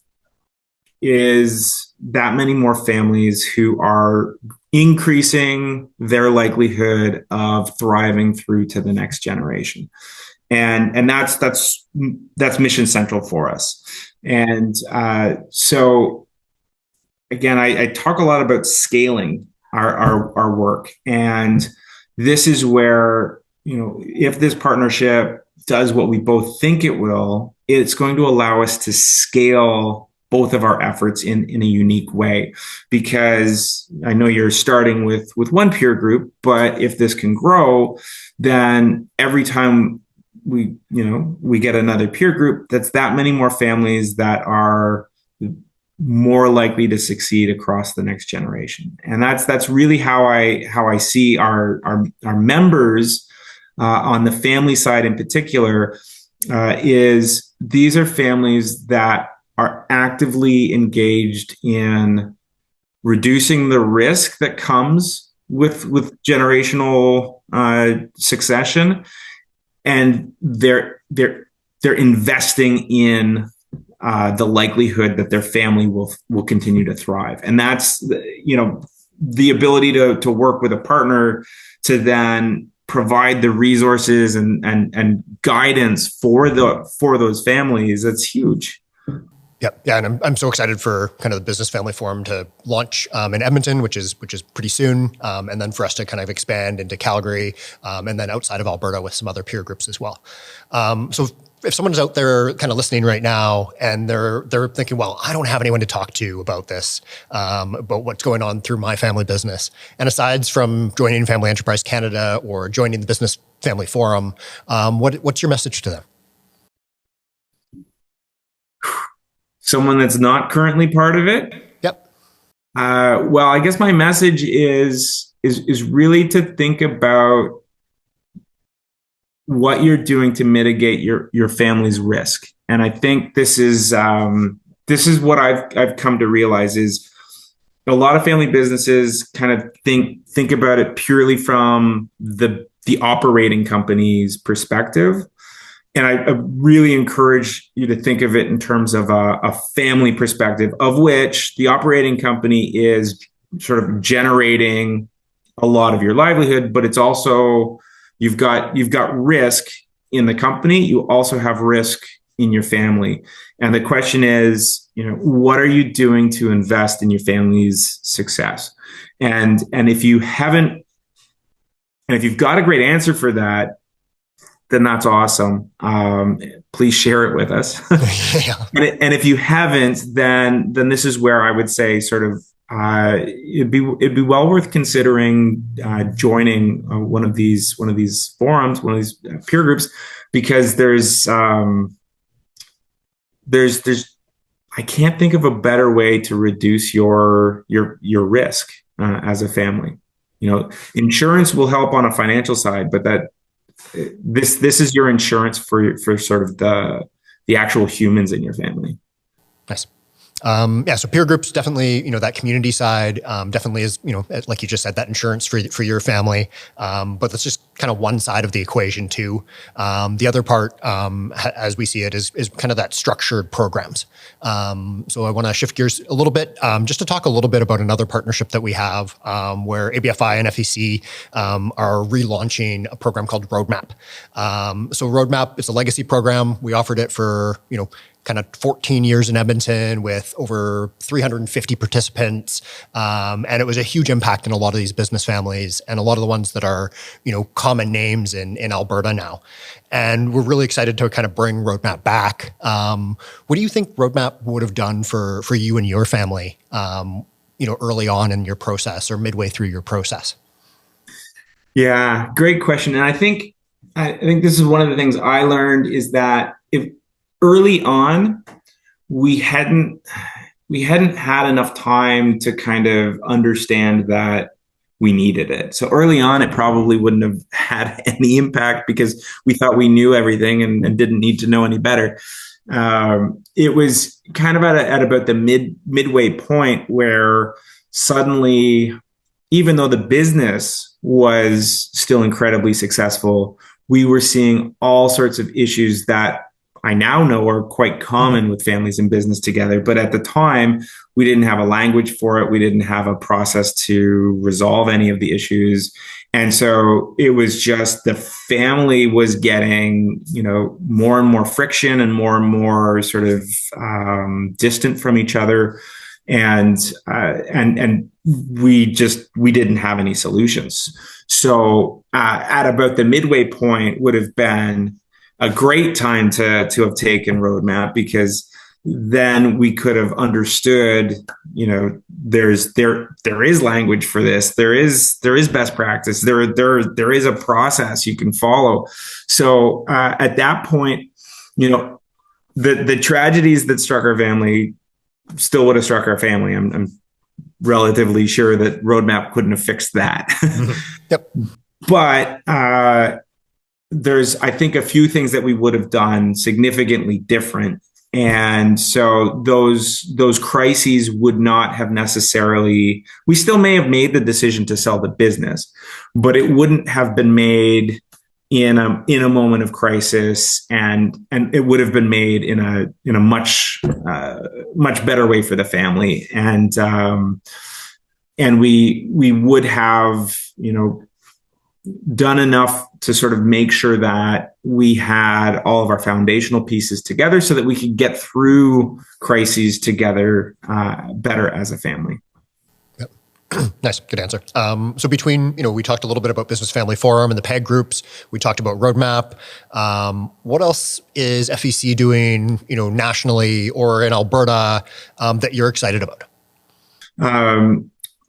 is that many more families who are increasing their likelihood of thriving through to the next generation. And that's mission central for us. And so again, I talk a lot about scaling our work. And this is where, if this partnership does what we both think it will, it's going to allow us to scale both of our efforts in a unique way. Because I know you're starting with one peer group, but if this can grow, then every time we get another peer group, that's that many more families that are more likely to succeed across the next generation. And that's really how I see our members on the family side in particular, is these are families that are actively engaged in reducing the risk that comes with generational succession, and they're investing in the likelihood that their family will continue to thrive. And that's the ability to work with a partner to then provide the resources and guidance for those families. That's huge. Yep. Yeah. And I'm so excited for kind of the Business Family Forum to launch in Edmonton, which is pretty soon. And then for us to kind of expand into Calgary, and then outside of Alberta with some other peer groups as well. So if someone's out there kind of listening right now and they're thinking, well, I don't have anyone to talk to about this, about what's going on through my family business. And aside from joining Family Enterprise Canada or joining the Business Family Forum, what's your message to them? Someone that's not currently part of it? Yep. Well, I guess my message is really to think about what you're doing to mitigate your family's risk. And I think this is what I've come to realize is a lot of family businesses kind of think about it purely from the operating company's perspective. And I really encourage you to think of it in terms of a family perspective, of which the operating company is sort of generating a lot of your livelihood, but it's also you've got risk in the company. You also have risk in your family. And the question is, what are you doing to invest in your family's success? And if you've got a great answer for that, then that's awesome. Please share it with us. Yeah. And if you haven't, then this is where I would say sort of it'd be well worth considering joining one of these forums, one of these peer groups, because there's I can't think of a better way to reduce your risk as a family. Insurance will help on a financial side, but this is your insurance for sort of the actual humans in your family. Nice. So peer groups definitely, that community side definitely is, like you just said, that insurance for your family. But that's just kind of one side of the equation too. The other part, as we see it, is kind of that structured programs. So I want to shift gears a little bit, just to talk a little bit about another partnership that we have, where ABFI and FEC are relaunching a program called Roadmap. So Roadmap is a legacy program. We offered it for, kind of 14 years in Edmonton with over 350 participants. And it was a huge impact in a lot of these business families and a lot of the ones that are, common names in Alberta now. And we're really excited to kind of bring Roadmap back. What do you think Roadmap would have done for you and your family, early on in your process or midway through your process? Yeah, great question. And I think this is one of the things I learned is that if early on, we hadn't had enough time to kind of understand that we needed it. So early on, it probably wouldn't have had any impact because we thought we knew everything and didn't need to know any better. It was kind of at about the midway point where suddenly, even though the business was still incredibly successful, we were seeing all sorts of issues that I now know are quite common with families in business together. But at the time, we didn't have a language for it. We didn't have a process to resolve any of the issues. And so it was just the family was getting, more and more friction and more sort of distant from each other. And we didn't have any solutions. So at about the midway point would have been a great time to have taken Roadmap, because then we could have understood, there is language for this. There is best practice. There is a process you can follow. So at that point, the tragedies that struck our family still would have struck our family. I'm relatively sure that Roadmap couldn't have fixed that. Yep. But there's, I think, a few things that we would have done significantly different. And so those crises would not have necessarily, we still may have made the decision to sell the business, but it wouldn't have been made in a moment of crisis, and it would have been made in a much better way for the family. And we would have, done enough to sort of make sure that we had all of our foundational pieces together so that we could get through crises together better as a family. Yep. Nice. Good answer. So between, we talked a little bit about Business Family Forum and the PEG groups. We talked about Roadmap. What else is FEC doing, nationally or in Alberta that you're excited about?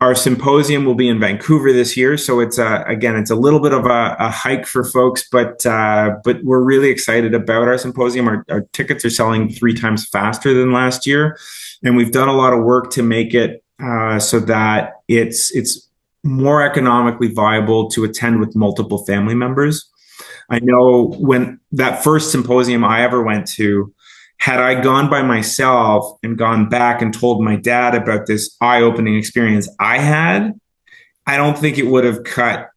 Our symposium will be in Vancouver this year, so it's it's a little bit of a hike for folks, but we're really excited about our symposium. Our tickets are selling 3 times faster than last year, and we've done a lot of work to make it so that it's more economically viable to attend with multiple family members. I know when that first symposium I ever went to, had I gone by myself and gone back and told my dad about this eye-opening experience I had, I don't think it would have cut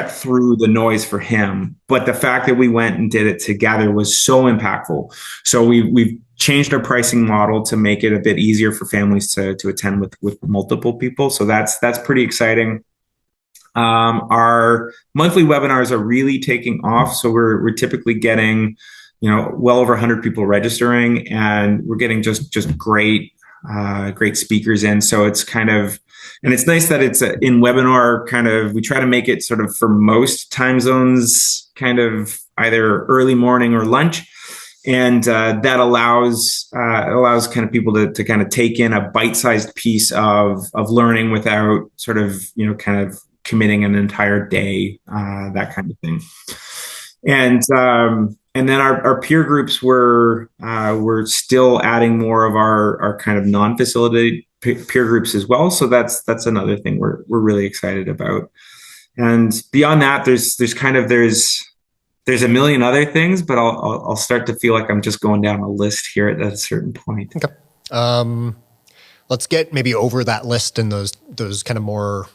through the noise for him. But the fact that we went and did it together was so impactful. So we've changed our pricing model to make it a bit easier for families to attend with multiple people. So that's pretty exciting. Our monthly webinars are really taking off. So we're typically getting well over 100 people registering, and we're getting just great speakers in. So it's kind of, and it's nice that it's in webinar kind of, we try to make it sort of for most time zones, kind of either early morning or lunch. And that allows kind of people to kind of take in a bite-sized piece of learning without sort of, kind of committing an entire day, that kind of thing. And then our peer groups we're still adding more of our kind of non-facilitated peer groups as well. So that's another thing we're really excited about. And beyond that, there's a million other things, but I'll start to feel like I'm just going down a list here at a certain point. Okay. Let's get maybe over that list and those kind of more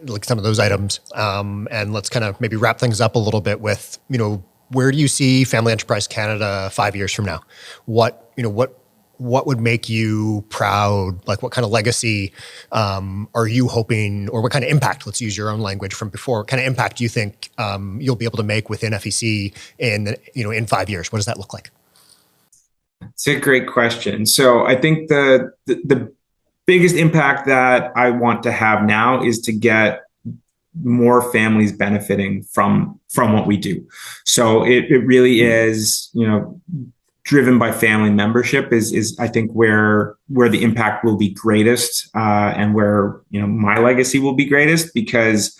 like some of those items. And let's kind of maybe wrap things up a little bit with, where do you see Family Enterprise Canada 5 years from now? What would make you proud? Like what kind of legacy are you hoping, or what kind of impact, let's use your own language from before, what kind of impact do you think you'll be able to make within FEC in 5 years? What does that look like? It's a great question. So I think the biggest impact that I want to have now is to get more families benefiting from what we do. So it really is, driven by family membership is I think where the impact will be greatest, and where, my legacy will be greatest, because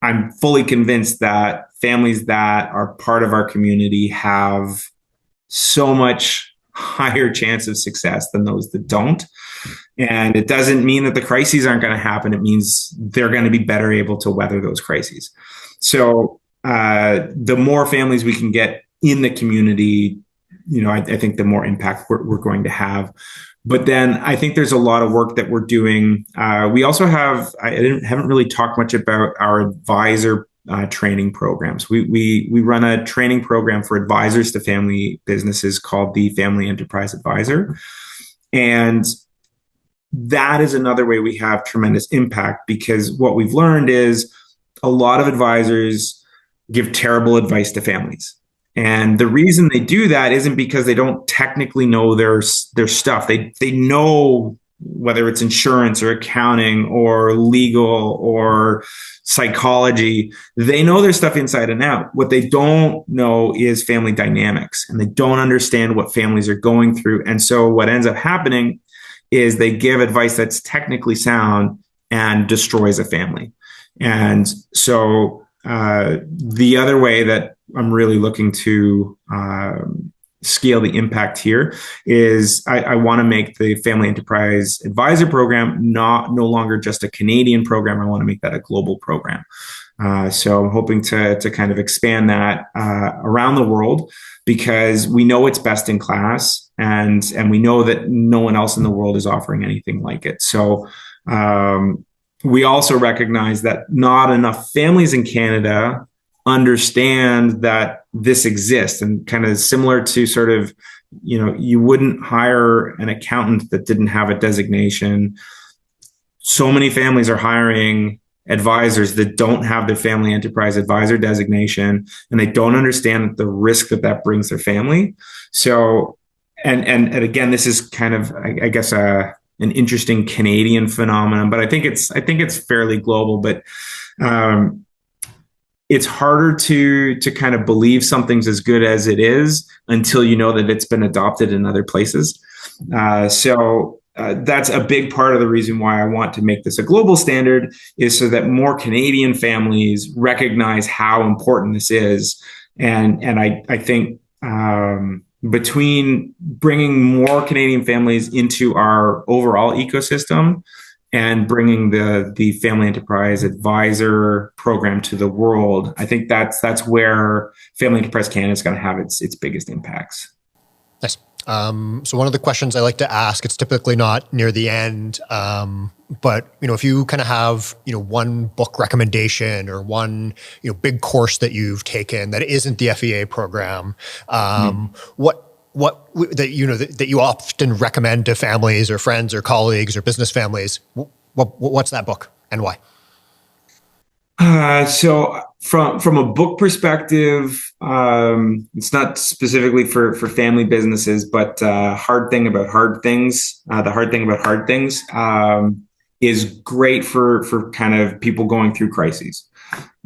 I'm fully convinced that families that are part of our community have so much higher chance of success than those that don't. And it doesn't mean that the crises aren't going to happen. It means they're going to be better able to weather those crises. So the more families we can get in the community, I think the more impact we're going to have. But then I think there's a lot of work that we're doing. We also have, haven't really talked much about our advisor training programs. We run a training program for advisors to family businesses called the Family Enterprise Advisor. And that is another way we have tremendous impact, because what we've learned is a lot of advisors give terrible advice to families. And the reason they do that isn't because they don't technically know their stuff. They know, whether it's insurance or accounting or legal or psychology, they know their stuff inside and out. What they don't know is family dynamics, and they don't understand what families are going through. And so what ends up happening is they give advice that's technically sound and destroys a family. And so the other way that I'm really looking to scale the impact here is I want to make the Family Enterprise Advisor Program no longer just a Canadian program. I want to make that a global program. So I'm hoping to kind of expand that around the world, because we know it's best in class, and we know that no one else in the world is offering anything like it. So we also recognize that not enough families in Canada understand that this exists, and kind of similar to sort of, you wouldn't hire an accountant that didn't have a designation. So many families are hiring advisors that don't have their Family Enterprise Advisor designation, and they don't understand the risk that brings their family. So, and again, this is kind of, I guess, an interesting Canadian phenomenon, but I think it's fairly global. But it's harder to kind of believe something's as good as it is until you know that it's been adopted in other places. So that's a big part of the reason why I want to make this a global standard, is so that more Canadian families recognize how important this is. And I think between bringing more Canadian families into our overall ecosystem and bringing the Family Enterprise Advisor program to the world, I think that's where Family Enterprise Canada is going to have its biggest impacts. Nice. So one of the questions I like to ask, it's typically not near the end, but if you kind of have one book recommendation or one big course that you've taken that isn't the FEA program, what that you often recommend to families or friends or colleagues or business families, what's that book and why? So from a book perspective, it's not specifically for family businesses, but Hard Thing About Hard Things. The Hard Thing About Hard Things is great for kind of people going through crises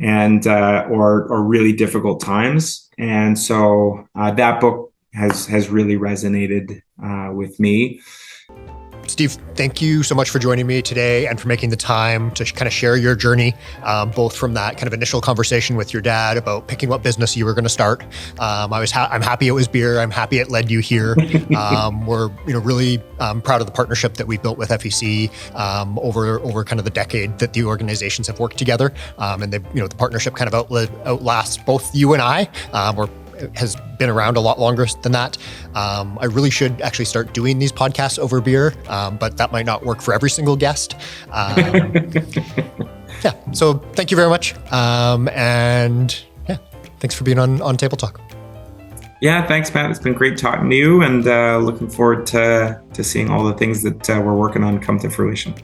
and or really difficult times. And so that book has really resonated with me. Steve, thank you so much for joining me today and for making the time to kind of share your journey, both from that kind of initial conversation with your dad about picking what business you were going to start. I'm happy it was beer. I'm happy it led you here. We're really proud of the partnership that we built with FEC over kind of the decade that the organizations have worked together, and the partnership kind of outlasts both you and I. We're has been around a lot longer than that. I really should actually start doing these podcasts over beer, but that might not work for every single guest. Yeah, so thank you very much. And yeah, thanks for being on Table Talk. Yeah, thanks, Matt. It's been great talking to you, and looking forward to seeing all the things that we're working on come to fruition.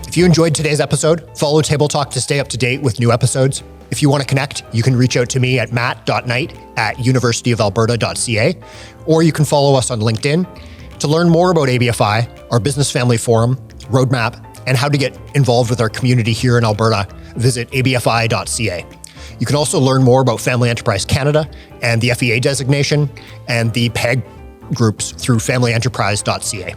If you enjoyed today's episode, follow Table Talk to stay up to date with new episodes. If you want to connect, you can reach out to me at matt.knight@universityofalberta.ca, or you can follow us on LinkedIn. To learn more about ABFI, our business family forum, roadmap, and how to get involved with our community here in Alberta, visit abfi.ca. You can also learn more about Family Enterprise Canada and the FEA designation and the PEG groups through familyenterprise.ca.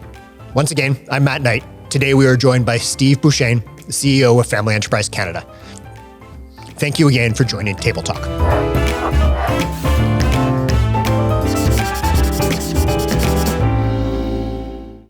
Once again, I'm Matt Knight. Today we are joined by Steve Beauchesne, the CEO of Family Enterprise Canada. Thank you again for joining Table Talk.